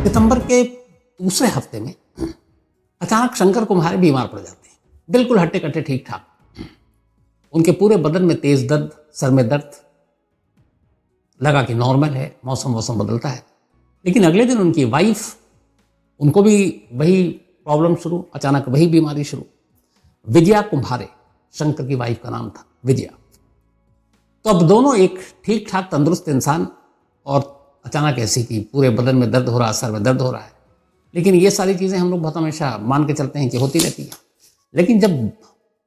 सितंबर के दूसरे हफ्ते में अचानक शंकर कुम्हारे बीमार पड़ जाते हैं, बिल्कुल हट्टे कट्टे ठीक ठाक। उनके पूरे बदन में तेज दर्द, सर में दर्द, लगा कि नॉर्मल है, मौसम बदलता है। लेकिन अगले दिन उनकी वाइफ, उनको भी वही प्रॉब्लम शुरू, अचानक वही बीमारी शुरू। विजया कुम्हारे, शंकर की वाइफ का नाम था विजया। तो अब दोनों एक ठीक ठाक तंदुरुस्त इंसान और अचानक ऐसी कि पूरे बदन में दर्द हो रहा है, सर में दर्द हो रहा है। लेकिन ये सारी चीज़ें हम लोग बहुत हमेशा मान के चलते हैं कि होती रहती है। लेकिन जब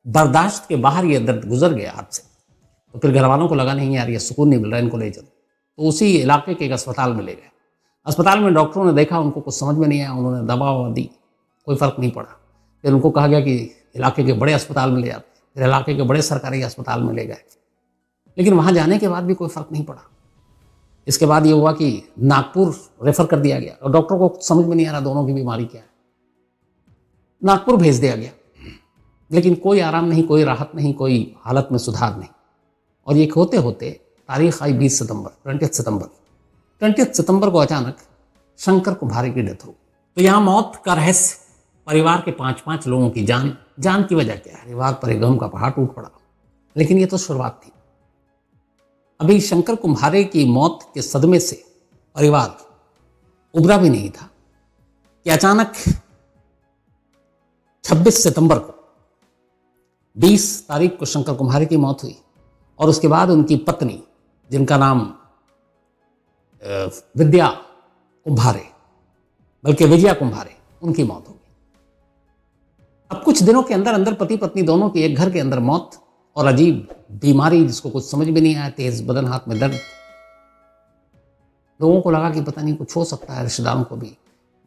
बर्दाश्त के बाहर ये दर्द गुजर गया हाथ से, तो फिर घर वालों को लगा नहीं यार ये सुकून नहीं मिल रहा, इनको ले चलो। तो उसी इलाके के एक अस्पताल में ले गए। अस्पताल में डॉक्टरों ने देखा, उनको कुछ समझ में नहीं आया, उन्होंने दवा दी, कोई फ़र्क नहीं पड़ा। फिर उनको कहा गया कि इलाके के बड़े अस्पताल में ले जाते, फिर इलाके के बड़े सरकारी अस्पताल में ले गए। लेकिन वहाँ जाने के बाद भी कोई फ़र्क नहीं पड़ा। इसके बाद ये हुआ कि नागपुर रेफर कर दिया गया और डॉक्टर को समझ में नहीं आ रहा दोनों की बीमारी क्या है। नागपुर भेज दिया गया, लेकिन कोई आराम नहीं, कोई राहत नहीं, कोई हालत में सुधार नहीं। और ये होते होते तारीख आई 20 सितंबर को अचानक शंकर कुम्हारे की डेथ हो गई। तो यहाँ मौत का रहस्य, परिवार के 5 लोगों की जान की वजह क्या है? परिवार पर एक गम का पहाड़ टूट पड़ा। लेकिन ये तो शुरुआत थी। अभी शंकर कुम्हारे की मौत के सदमे से परिवार उबरा भी नहीं था कि अचानक 26 सितंबर को, 20 तारीख को शंकर कुम्हारे की मौत हुई और उसके बाद उनकी पत्नी, जिनका नाम विद्या कुम्हारे, बल्कि विजया कुम्हारे, उनकी मौत हो गई। अब कुछ दिनों के अंदर अंदर पति पत्नी दोनों की एक घर के अंदर मौत और अजीब बीमारी जिसको कुछ समझ में नहीं आया, तेज बदन, हाथ में दर्द। लोगों को लगा कि पता नहीं कुछ हो सकता है। रिश्तेदारों को भी,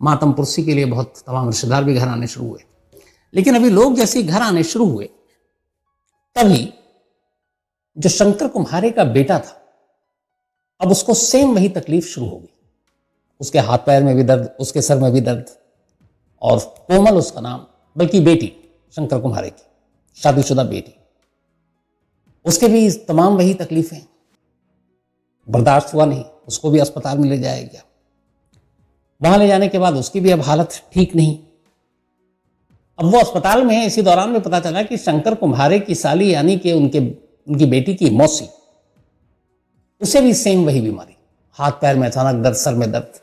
मातम पुरसी के लिए बहुत तमाम रिश्तेदार भी घर आने शुरू हुए। लेकिन अभी लोग जैसे घर आने शुरू हुए, तभी जो शंकर कुम्हारे का बेटा था, अब उसको सेम वही तकलीफ शुरू हो गई। उसके हाथ पैर में भी दर्द, उसके सर में भी दर्द, और कोमल उसका नाम, बल्कि बेटी शंकर कुम्हारे की, शादीशुदा बेटी, उसके भी तमाम वही तकलीफें। बर्दाश्त हुआ नहीं, उसको भी अस्पताल में ले जाया गया। वहां ले जाने के बाद उसकी भी अब हालत ठीक नहीं। अब वो अस्पताल में है, इसी दौरान में पता चला कि शंकर कुम्हारे की साली, यानी कि उनकी बेटी की मौसी, उसे भी सेम वही बीमारी, हाथ पैर में अचानक दर्द, सर में दर्द।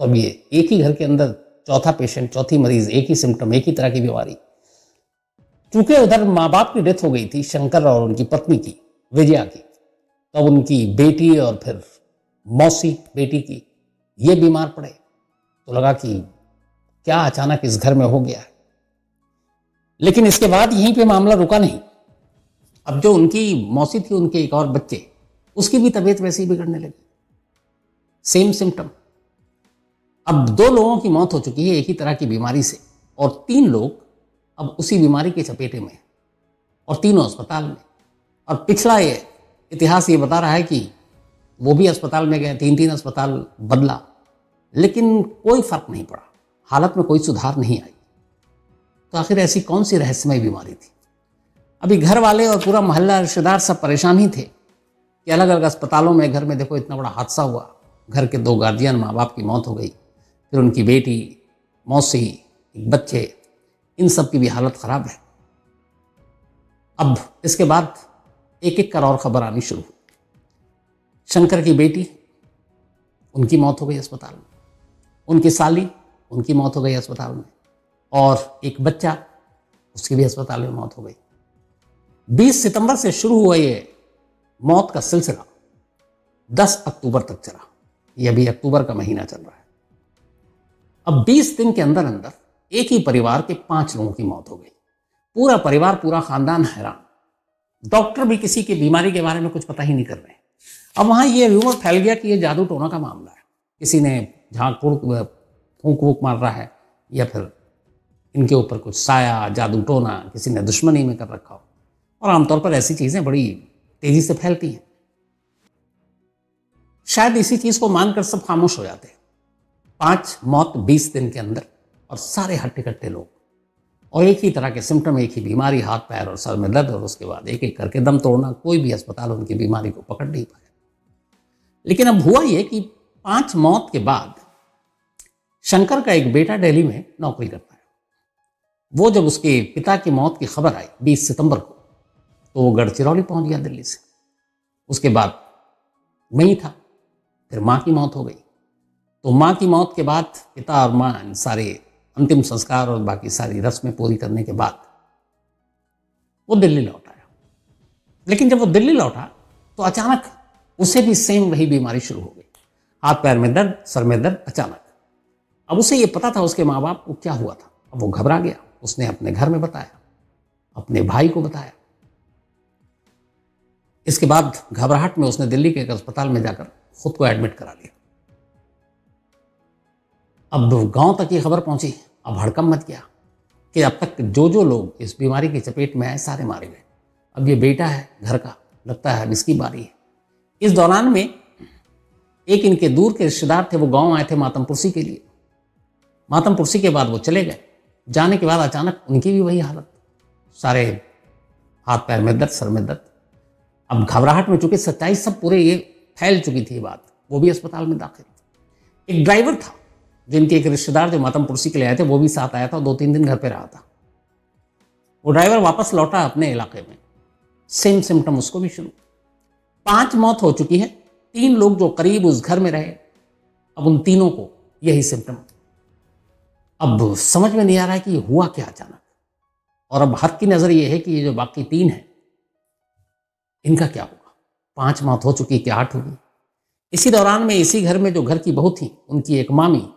तो अब ये एक ही घर के अंदर चौथा पेशेंट, चौथी मरीज, एक ही सिम्टम, एक ही तरह की बीमारी। चूंकि उधर माँ बाप की डेथ हो गई थी, शंकर और उनकी पत्नी की, विजया की, तब तो उनकी बेटी और फिर मौसी बेटी की ये बीमार पड़े। तो लगा कि क्या अचानक इस घर में हो गया है। लेकिन इसके बाद यहीं पे मामला रुका नहीं। अब जो उनकी मौसी थी, उनके एक और बच्चे, उसकी भी तबीयत वैसे ही बिगड़ने लगी, सेम सिम्टम। अब 2 लोगों की मौत हो चुकी है एक ही तरह की बीमारी से, और 3 लोग अब उसी बीमारी के चपेटे में, और तीनों अस्पताल में। और पिछला इतिहास ये बता रहा है कि वो भी अस्पताल में गए, 3 अस्पताल बदला, लेकिन कोई फर्क नहीं पड़ा, हालत में कोई सुधार नहीं आई। तो आखिर ऐसी कौन सी रहस्यमय बीमारी थी? अभी घर वाले और पूरा मोहल्ला, रिश्तेदार सब परेशान ही थे कि अलग अलग अस्पतालों में, घर में देखो इतना बड़ा हादसा हुआ, घर के 2 गार्जियन, माँ बाप की मौत हो गई, फिर उनकी बेटी, मौसी, एक बच्चे, इन सब की भी हालत खराब है। अब इसके बाद एक एक कर और खबर आनी शुरू हुई। शंकर की बेटी, उनकी मौत हो गई अस्पताल में, उनकी साली, उनकी मौत हो गई अस्पताल में, और एक बच्चा, उसकी भी अस्पताल में मौत हो गई। 20 सितंबर से शुरू हुआ ये मौत का सिलसिला 10 अक्टूबर तक चला। ये अभी अक्टूबर का महीना चल रहा है। अब 20 दिन के अंदर अंदर एक ही परिवार के 5 लोगों की मौत हो गई। पूरा परिवार, पूरा खानदान हैरान। डॉक्टर भी किसी की बीमारी के बारे में कुछ पता ही नहीं कर रहे हैं। अब वहाँ ये रूमर फैल गया कि ये जादू टोना का मामला है, किसी ने झाँक फूंक वूक मार रहा है, या फिर इनके ऊपर कुछ साया, जादू टोना किसी ने दुश्मनी में कर रखा हो। और आमतौर पर ऐसी चीज़ें बड़ी तेजी से फैलती हैं। शायद इसी चीज़ को मानकर सब खामोश हो जाते हैं। 5 मौत 20 दिन के अंदर, और सारे हट्टे कट्टे लोग, और एक ही तरह के सिम्टम, एक ही बीमारी, हाथ पैर और सर में दर्द, और उसके बाद एक एक करके दम तोड़ना। कोई भी अस्पताल उनकी बीमारी को पकड़ नहीं पाया। लेकिन अब हुआ ये कि 5 मौत के बाद शंकर का एक बेटा दिल्ली में नौकरी करता है। वो जब उसके पिता की मौत की खबर आई 20 सितंबर को, तो वो गढ़चिरौली पहुंच गया दिल्ली से। उसके बाद मैं ही था। फिर माँ की मौत हो गई। तो माँ की मौत के बाद पिता और माँ सारे अंतिम संस्कार और बाकी सारी रस्में पूरी करने के बाद वो दिल्ली लौट आया। लेकिन जब वो दिल्ली लौटा तो अचानक उसे भी सेम वही बीमारी शुरू हो गई, हाथ पैर में दर्द, सर में दर्द अचानक। अब उसे ये पता था उसके माँ बाप को क्या हुआ था। अब वो घबरा गया। उसने अपने घर में बताया, अपने भाई को बताया। इसके बाद घबराहट में उसने दिल्ली के एक अस्पताल में जाकर खुद को एडमिट करा लिया। अब गांव तक ये खबर पहुंची। अब हड़कंप मच गया कि अब तक जो जो लोग इस बीमारी की चपेट में आए सारे मारे गए। अब ये बेटा है घर का, लगता है अब इसकी बारी है। इस दौरान में एक इनके दूर के रिश्तेदार थे, वो गांव आए थे मातमपुरसी के लिए। मातमपुरसी के बाद वो चले गए। जाने के बाद अचानक उनकी भी वही हालत, सारे हाथ पैर में दर्द, सर में दर्द। अब घबराहट में चूंकि सच्चाई सब पूरे ये फैल चुकी थी बात, वो भी अस्पताल में दाखिल थे। एक ड्राइवर था जिनके एक रिश्तेदार जो मातमपुरसी के लिए आए थे, वो भी साथ आया था। 2-3 दिन घर पे रहा था। वो ड्राइवर वापस लौटा अपने इलाके में, सेम सिम्टम उसको भी शुरू। 5 मौत हो चुकी है। 3 लोग जो करीब उस घर में रहे, अब उन तीनों को यही सिम्टम। अब समझ में नहीं आ रहा है कि ये हुआ क्या अचानक। और अब हर की नजर ये है कि ये जो बाकी 3 हैं इनका क्या होगा। 5 मौत हो चुकी, क्या 8 होगी। इसी दौरान में इसी घर में जो घर की बहू थी, उनकी एक मामी,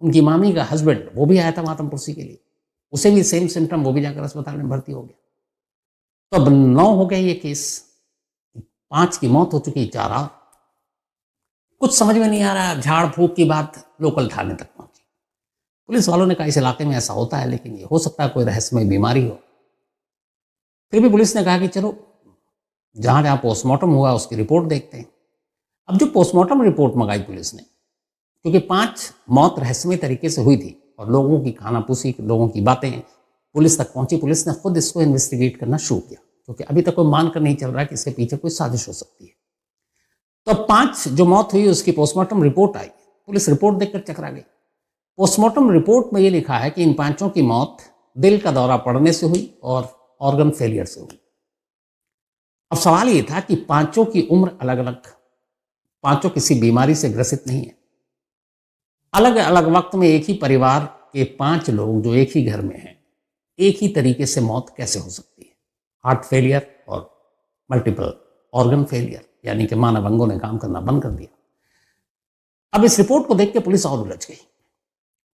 उनकी मामी का हस्बैंड, वो भी आया था मातमपुरसी के लिए। उसे भी सेम सिम्टम, वो भी जाकर अस्पताल में भर्ती हो गया। तो अब 9 हो गए ये केस। 5 की मौत हो चुकी, 4 और। कुछ समझ में नहीं आ रहा। झाड़ फूक की बात लोकल थाने तक पहुंची। पुलिस वालों ने कहा इस इलाके में ऐसा होता है, लेकिन ये हो सकता है कोई रहस्यमय बीमारी हो। फिर भी पुलिस ने कहा कि चलो जहां जहां पोस्टमार्टम हुआ उसकी रिपोर्ट देखते हैं। अब जो पोस्टमार्टम रिपोर्ट मंगाई पुलिस ने, क्योंकि 5 मौत रहस्यमय तरीके से हुई थी और लोगों की खानापूसी, लोगों की बातें पुलिस तक पहुंची। पुलिस ने खुद इसको इन्वेस्टिगेट करना शुरू किया, क्योंकि अभी तक कोई मानकर नहीं चल रहा कि इसके पीछे कोई साजिश हो सकती है। तो 5 जो मौत हुई उसकी पोस्टमार्टम रिपोर्ट आई। पुलिस रिपोर्ट देखकर चकरा गई। पोस्टमार्टम रिपोर्ट में ये लिखा है कि इन 5 की मौत दिल का दौरा पड़ने से हुई और ऑर्गन फेलियर से हुई। अब सवाल ये था कि 5 की उम्र अलग अलग, 5 किसी बीमारी से ग्रसित नहीं है। अलग अलग वक्त में एक ही परिवार के 5 लोग जो एक ही घर में हैं, एक ही तरीके से मौत कैसे हो सकती है। हार्ट फेलियर और मल्टीपल ऑर्गन फेलियर, यानी कि मानव अंगों ने काम करना बंद कर दिया। अब इस रिपोर्ट को देख के पुलिस और उलझ गई।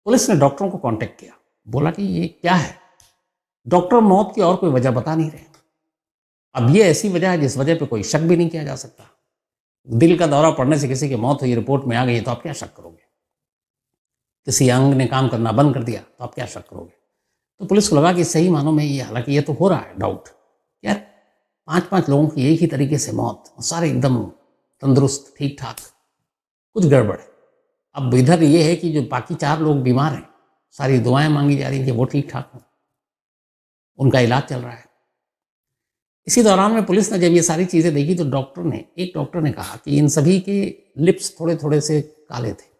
पुलिस ने डॉक्टरों को कांटेक्ट किया, बोला कि ये क्या है। डॉक्टर मौत की और कोई वजह बता नहीं रहे। अब ये ऐसी वजह है जिस वजह पे कोई शक भी नहीं किया जा सकता। दिल का दौरा पड़ने से किसी की मौत हुई, रिपोर्ट में आ गई, तो आप क्या शक करोगे। किसी अंग ने काम करना बंद कर दिया तो आप क्या शक करोगे। तो पुलिस को लगा कि सही मानों में ये, हालांकि ये तो हो रहा है डाउट, यार 5 लोगों की एक ही तरीके से मौत, सारे एकदम तंदुरुस्त, ठीक ठाक, कुछ गड़बड़ है। अब इधर ये है कि जो बाकी 4 लोग बीमार हैं, सारी दुआएं मांगी जा रही हैं कि वो ठीक ठाक हों, उनका इलाज चल रहा है। इसी दौरान में पुलिस ने जब ये सारी चीजें देखी तो एक डॉक्टर ने कहा कि इन सभी के लिप्स थोड़े थोड़े से काले थे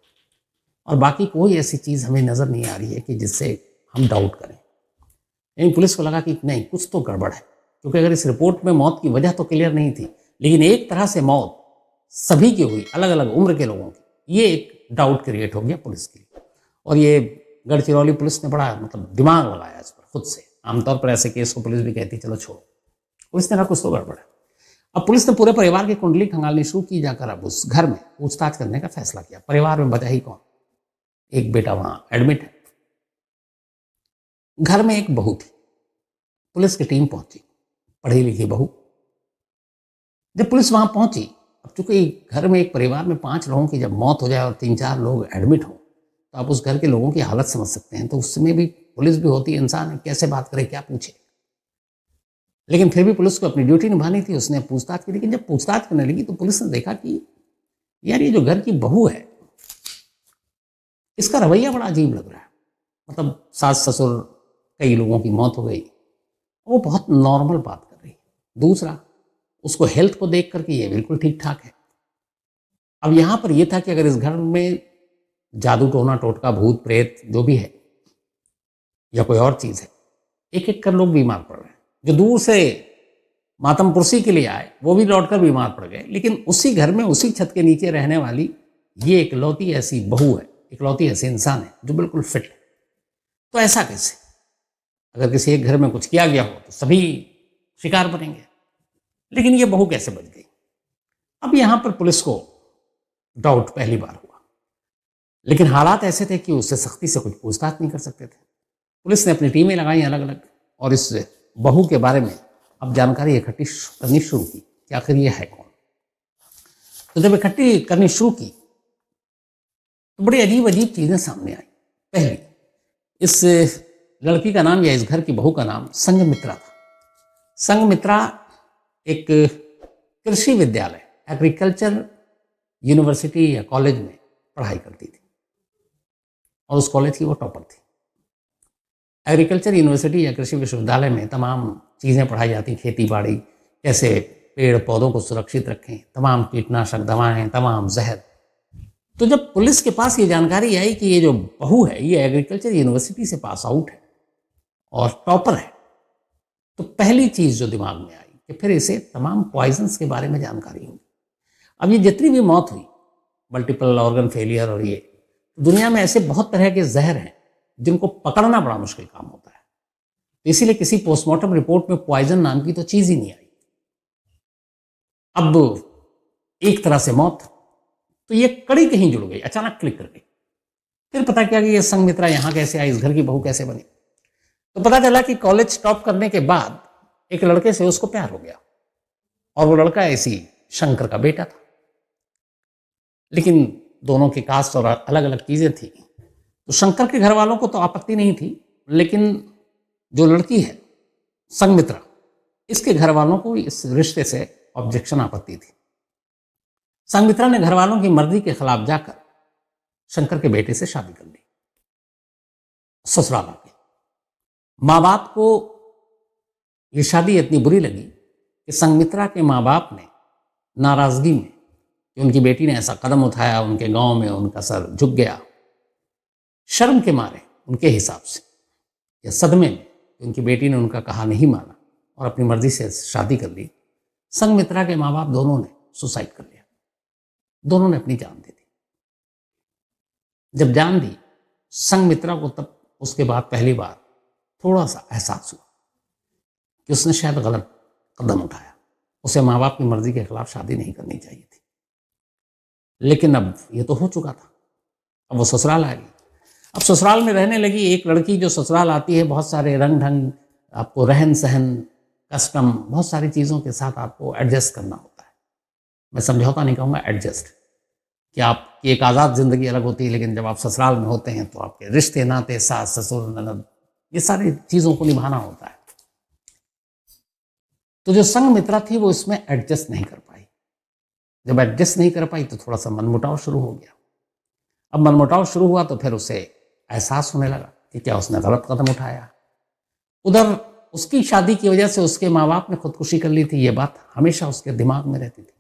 और बाकी कोई ऐसी चीज हमें नजर नहीं आ रही है कि जिससे हम डाउट करें। लेकिन पुलिस को लगा कि नहीं, कुछ तो गड़बड़ है, क्योंकि अगर इस रिपोर्ट में मौत की वजह तो क्लियर नहीं थी, लेकिन एक तरह से मौत सभी की हुई, अलग अलग उम्र के लोगों की, ये एक डाउट क्रिएट हो गया पुलिस के लिए। और ये गढ़चिरौली पुलिस ने बड़ा दिमाग लगाया इस पर खुद से। आमतौर पर ऐसे केस को पुलिस भी कहती चलो छोड़ो। पुलिस ने कहा कुछ तो गड़बड़ है। अब पुलिस ने पूरे परिवार की कुंडली खंगालनी शुरू की जाकर अब उस घर में पूछताछ करने का फैसला किया। परिवार में बचा ही कौन, एक बेटा वहां एडमिट है। घर में एक बहू थी। पुलिस की टीम पहुंची, पढ़ी लिखी बहू। जब पुलिस वहां पहुंची, अब चूंकि घर में एक परिवार में 5 लोगों की जब मौत हो जाए और 3-4 लोग एडमिट हो, तो आप उस घर के लोगों की हालत समझ सकते हैं। तो उसमें भी पुलिस भी होती है, इंसान कैसे बात करे, क्या पूछे। लेकिन फिर भी पुलिस को अपनी ड्यूटी निभानी थी। उसने पूछताछ की। लेकिन जब पूछताछ करने लगी तो पुलिस ने देखा कि यार ये जो घर की बहू है, इसका रवैया बड़ा अजीब लग रहा है। मतलब सास ससुर, कई लोगों की मौत हो गई, वो बहुत नॉर्मल बात कर रही है। दूसरा, उसको हेल्थ को देख करके ये बिल्कुल ठीक ठाक है। अब यहां पर यह था कि अगर इस घर में जादू टोना टोटका भूत प्रेत जो भी है या कोई और चीज़ है, एक एक कर लोग बीमार पड़ रहे हैं। जो दूर से मातम पुरसी के लिए आए वो भी लौटकर बीमार पड़ गए, लेकिन उसी घर में उसी छत के नीचे रहने वाली ये इकलौती ऐसी बहू है, इकलौती ऐसी इंसान है जो बिल्कुल फिट है। तो ऐसा कैसे? अगर किसी एक घर में कुछ किया गया हो तो सभी शिकार बनेंगे, लेकिन ये बहू कैसे बच गई? अब यहां पर पुलिस को डाउट पहली बार हुआ, लेकिन हालात ऐसे थे कि उससे सख्ती से कुछ पूछताछ नहीं कर सकते थे। पुलिस ने अपनी टीमें लगाई अलग अलग और इस बहू के बारे में अब जानकारी इकट्ठी करनी शुरू की कि आखिर ये है कौन। तो जब इकट्ठी करनी शुरू की तो बड़ी अजीब अजीब चीजें सामने आई। पहली, इस लड़की का नाम या इस घर की बहू का नाम संघमित्रा था। संघमित्रा एक कृषि विद्यालय, एग्रीकल्चर यूनिवर्सिटी या कॉलेज में पढ़ाई करती थी और उस कॉलेज की वो टॉपर थी। एग्रीकल्चर यूनिवर्सिटी या कृषि विश्वविद्यालय में तमाम चीज़ें पढ़ाई जाती, खेती बाड़ी, कैसे पेड़ पौधों को सुरक्षित रखें, तमाम कीटनाशक दवाएं, तमाम जहर। तो जब पुलिस के पास ये जानकारी आई कि ये जो बहू है ये एग्रीकल्चर यूनिवर्सिटी से पास आउट है और टॉपर है, तो पहली चीज़ जो दिमाग में आई कि फिर इसे तमाम पॉइजन्स के बारे में जानकारी होगी। अब ये जितनी भी मौत हुई, मल्टीपल ऑर्गन फेलियर और ये, दुनिया में ऐसे बहुत तरह के जहर हैं जिनको पकड़ना बड़ा मुश्किल काम होता है। तो इसीलिए किसी पोस्टमार्टम रिपोर्ट में पॉइजन नाम की तो चीज ही नहीं आई। अब एक तरह से मौत, तो ये कड़ी कहीं जुड़ गई, अचानक क्लिक कर गई। फिर पता किया कि ये संघमित्रा यहां कैसे आई, इस घर की बहू कैसे बनी। तो पता चला कि कॉलेज टॉप करने के बाद एक लड़के से उसको प्यार हो गया और वो लड़का ऐसी शंकर का बेटा था, लेकिन दोनों की कास्ट और अलग अलग चीजें थी। तो शंकर के घर वालों को तो आपत्ति नहीं थी, लेकिन जो लड़की है संघमित्रा, इसके घर वालों को इस रिश्ते से ऑब्जेक्शन, आपत्ति थी। संघमित्रा ने घर वालों की मर्जी के खिलाफ जाकर शंकर के बेटे से शादी कर ली। ससुराल आ गई। माँ बाप को ये शादी इतनी बुरी लगी कि संघमित्रा के माँ बाप ने नाराजगी में कि उनकी बेटी ने ऐसा कदम उठाया, उनके गांव में उनका सर झुक गया, शर्म के मारे उनके हिसाब से या सदमे में उनकी बेटी ने उनका कहा नहीं माना और अपनी मर्जी से शादी कर ली। संघमित्रा के माँ बाप दोनों ने सुसाइड कर लिया, दोनों ने अपनी जान दे दी। जब जान दी संघमित्रा को, तब उसके बाद पहली बार थोड़ा सा एहसास हुआ कि उसने शायद गलत कदम उठाया। उसे माँ बाप की मर्जी के खिलाफ शादी नहीं करनी चाहिए थी, लेकिन अब ये तो हो चुका था। अब वो ससुराल आ गई। अब ससुराल में रहने लगी। एक लड़की जो ससुराल आती है, बहुत सारे रंग ढंग, आपको रहन सहन, कस्टम, बहुत सारी चीज़ों के साथ आपको एडजस्ट करना होता है। मैं समझौता नहीं कहूँगा, एडजस्ट, कि आपकी एक आज़ाद ज़िंदगी अलग होती है, लेकिन जब आप ससुराल में होते हैं तो आपके रिश्ते नाते, सास ससुर ननद, ये सारी चीज़ों को निभाना होता है। तो जो संघमित्रा थी वो इसमें एडजस्ट नहीं कर पाई। जब एडजस्ट नहीं कर पाई तो थोड़ा सा मनमुटाव शुरू हो गया। अब मनमुटाव शुरू हुआ तो फिर उसे एहसास होने लगा कि क्या उसने गलत कदम उठाया। उधर उसकी शादी की वजह से उसके माँ बाप ने खुदकुशी कर ली थी, ये बात हमेशा उसके दिमाग में रहती थी।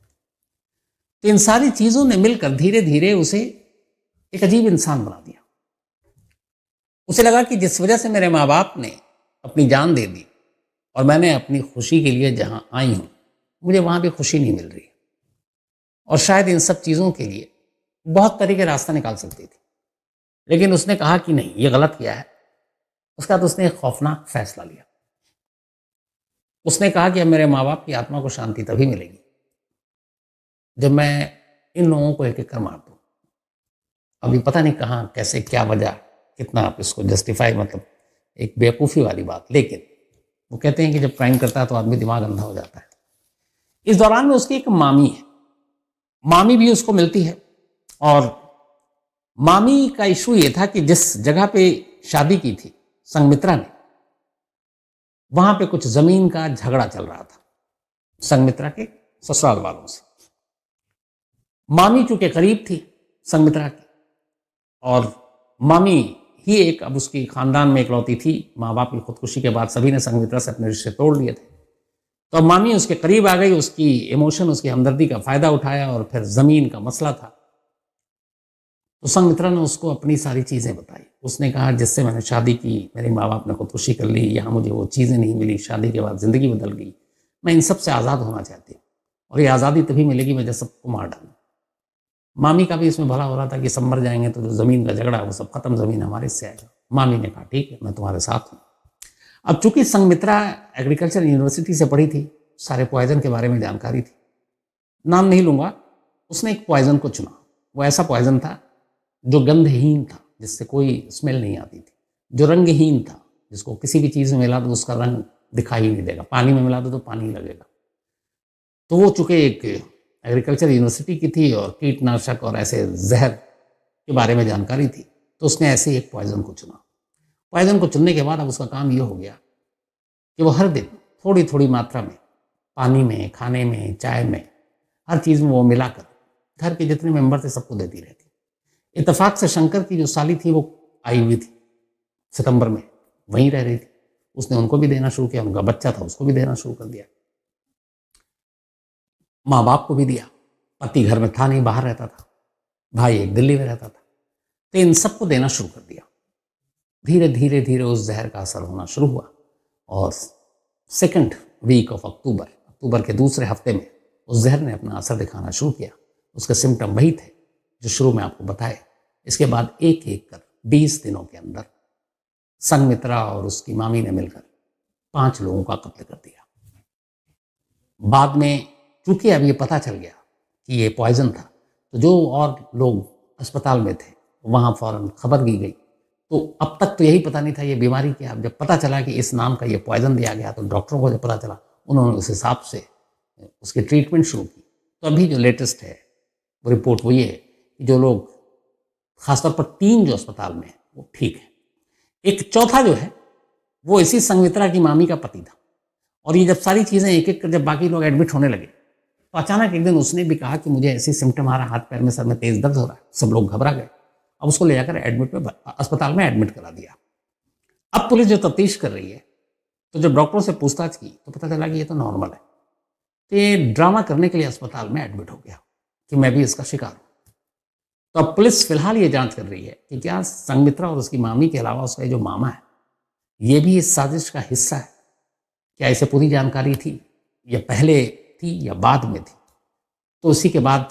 तो इन सारी चीजों ने मिलकर धीरे धीरे उसे एक अजीब इंसान बना दिया। उसे लगा कि जिस वजह से मेरे माँ बाप ने अपनी जान दे दी और मैंने अपनी खुशी के लिए जहां आई हूं, मुझे वहां भी खुशी नहीं मिल रही, और शायद इन सब चीजों के लिए बहुत तरीके रास्ता निकाल सकती थी, लेकिन उसने कहा कि नहीं, ये गलत किया है। उसके बाद उसने एक खौफनाक फैसला लिया। उसने कहा कि अब मेरे माँ बाप की आत्मा को शांति तभी मिलेगी जब मैं इन लोगों को एक एक कर मार दूं। अभी पता नहीं कहाँ, कैसे, क्या वजह, कितना आप इसको जस्टिफाई, मतलब एक बेवकूफ़ी वाली बात, लेकिन वो कहते हैं कि जब क्राइम करता है तो आदमी दिमाग अंधा हो जाता है। इस दौरान में उसकी एक मामी है, मामी भी उसको मिलती है, और मामी का इशू ये था कि जिस जगह पे शादी की थी संघमित्रा ने, वहां पे कुछ जमीन का झगड़ा चल रहा था संघमित्रा के ससुराल वालों से। मामी चूंकि करीब थी संघमित्रा की, और मामी ही एक, अब उसकी खानदान में इकलौती थी। माँ बाप की खुदकुशी के बाद सभी ने संघमित्रा से अपने रिश्ते तोड़ लिए थे, तो अब मामी उसके करीब आ गई, उसकी इमोशन, उसकी हमदर्दी का फायदा उठाया, और फिर जमीन का मसला था तो संघमित्रा ने उसको अपनी सारी चीज़ें बताई। उसने कहा जिससे मैंने शादी की, मेरे माँ बाप ने खुदकुशी कर ली, यहाँ मुझे वो चीज़ें नहीं मिली, शादी के बाद ज़िंदगी बदल गई, मैं इन सब से आज़ाद होना चाहती हूँ और ये आज़ादी तभी मिलेगी मैं जब सबको मार डालूँ। मामी का भी इसमें भला हो रहा था कि सब मर जाएंगे तो जो ज़मीन का झगड़ा है वो सब खत्म, ज़मीन हमारे से आएगा। मामी ने कहा ठीक है, मैं तुम्हारे साथ हूँ। अब चूंकि संघमित्रा एग्रीकल्चर यूनिवर्सिटी से पढ़ी थी, सारे पॉइजन के बारे में जानकारी थी, नाम नहीं लूँगा, उसने एक पॉइजन को चुना। वो ऐसा पॉइजन था जो गंधहीन था, जिससे कोई स्मेल नहीं आती थी, जो रंगहीन था, जिसको किसी भी चीज़ में मिला तो उसका रंग दिखाई नहीं देगा, पानी में मिला दो तो पानी लगेगा। तो वो चूंकि एक एग्रीकल्चर यूनिवर्सिटी की थी और कीटनाशक और ऐसे जहर के बारे में जानकारी थी, तो उसने ऐसे ही एक पॉइजन को चुना। पॉइजन को चुनने के बाद अब उसका काम ये हो गया कि वो हर दिन थोड़ी थोड़ी मात्रा में पानी में, खाने में, चाय में, हर चीज़ में वो मिलाकर घर के जितने मेंबर थे सबको देती रहती। इत्तेफाक से शंकर की जो साली थी वो आई हुई थी सितंबर में, वहीं रह रही थी, उसने उनको भी देना शुरू किया, उनका बच्चा था उसको भी देना शुरू कर दिया, माँ बाप को भी दिया। पति घर में था नहीं, बाहर रहता था, भाई एक दिल्ली में रहता था, तो इन सबको देना शुरू कर दिया। धीरे धीरे धीरे उस जहर का असर होना शुरू हुआ और सेकंड वीक ऑफ अक्टूबर के दूसरे हफ्ते में उस जहर ने अपना असर दिखाना शुरू किया। उसके सिम्टम वही थे जो शुरू में आपको बताए। इसके बाद एक एक कर 20 दिनों के अंदर संघमित्रा और उसकी मामी ने मिलकर 5 लोगों का कत्ल कर दिया। बाद में चूंकि अब ये पता चल गया कि ये पॉइजन था, तो जो और लोग अस्पताल में थे वहाँ फौरन खबर दी गई। तो अब तक तो यही पता नहीं था ये बीमारी क्या। अब जब पता चला कि इस नाम का ये पॉइजन दिया गया, तो डॉक्टरों को जब पता चला, उन्होंने उस हिसाब से उसकी ट्रीटमेंट शुरू की। तो अभी जो लेटेस्ट है वो रिपोर्ट वो ये है कि जो लोग, खासतौर पर 3 जो अस्पताल में है वो ठीक है, एक चौथा जो है वो इसी संघमित्रा की मामी का पति था। और ये जब सारी चीज़ें एक एक कर जब बाकी लोग एडमिट होने लगे, तो अचानक एक दिन उसने भी कहा कि मुझे ऐसी सिम्टम आ रहा, हाथ पैर में, सर में तेज दर्द हो रहा है। सब लोग घबरा गए। अब उसको ले जाकर अस्पताल में एडमिट करा दिया। अब पुलिस जो तफ्तीश कर रही है, तो जब डॉक्टरों से पूछताछ की तो पता चला कि ये तो नॉर्मल है। तो ये ड्रामा करने के लिए अस्पताल में एडमिट हो गया कि मैं भी इसका शिकार हूँ। तो अब पुलिस फिलहाल ये जांच कर रही है कि क्या संघमित्रा और उसकी मामी के अलावा उसका जो मामा है ये भी इस साजिश का हिस्सा है। क्या इसे पूरी जानकारी थी, या पहले थी या बाद में थी। तो उसी के बाद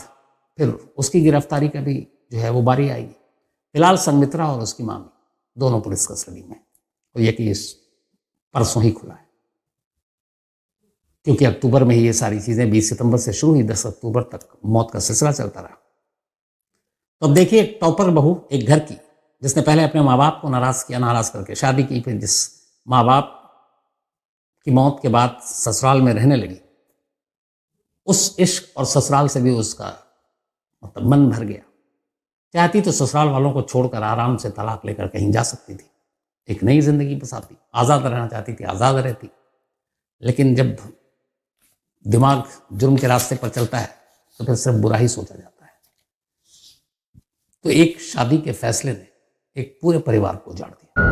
फिर उसकी गिरफ्तारी का भी जो है वो बारी आएगी। फिलहाल संघमित्रा और उसकी मामी दोनों पुलिस कस्टडी में, और ये केस परसों ही खुला है, क्योंकि अक्टूबर में ही ये सारी चीज़ें 20 सितंबर से शुरू हुई, 10 अक्टूबर तक मौत का सिलसिला चलता रहा। तो अब देखिए, एक टॉपर बहू एक घर की, जिसने पहले अपने माँ बाप को नाराज़ करके शादी की, फिर जिस माँ बाप की मौत के बाद ससुराल में रहने लगी, उस इश्क और ससुराल से भी उसका मतलब मन भर गया। चाहती तो ससुराल वालों को छोड़कर आराम से तलाक लेकर कहीं जा सकती थी, एक नई जिंदगी बसाती, आज़ाद रहना चाहती थी, आज़ाद रहती। लेकिन जब दिमाग जुर्म के रास्ते पर चलता है तो फिर सिर्फ बुरा ही सोचा जाता है। तो एक शादी के फैसले ने एक पूरे परिवार को उजाड़ दिया।